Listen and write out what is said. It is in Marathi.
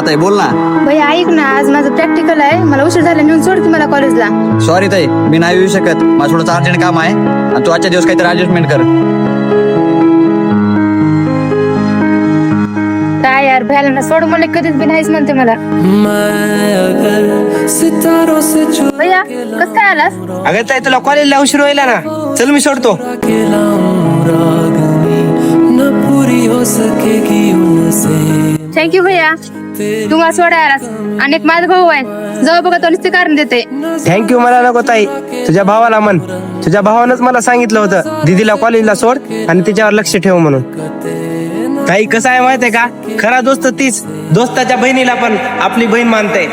ताई बोल ना. भैया ऐक ना, आज माझं प्रॅक्टिकल आहे, मला उशीर झाला, नेऊन सोड की मला कॉलेजला. सॉरी ताई, मी नाही येऊ शकत, मला थोडंसं अर्जंट काम आहे आणि तू आजच्या दिवस काहीतरी ऍडजस्टमेंट कर. काय यार, भैयाला ना सोड मला कधीच बी नाहीच म्हणते मला. भैया कस काय आलास? अगं ताई तुला कॉलेजला उशीर व्हायला ना, चल मी सोडतो. थँक्यू भैया, तू मला सोडायला आलास. आणि एक माझा भाऊ आहे, जवळ बघा तो नुसते कारण देते. थँक्यू मला नको ताई, तुझ्या भावाला म्हण. तुझ्या भावानंच मला सांगितलं होतं दीदीला कॉलेजला सोड आणि तिच्यावर लक्ष ठेव म्हणून. ताई कसं आहे माहितीये का, खरा दोस्त तीच दोस्ताच्या बहिणीला पण आपली बहीण मानते.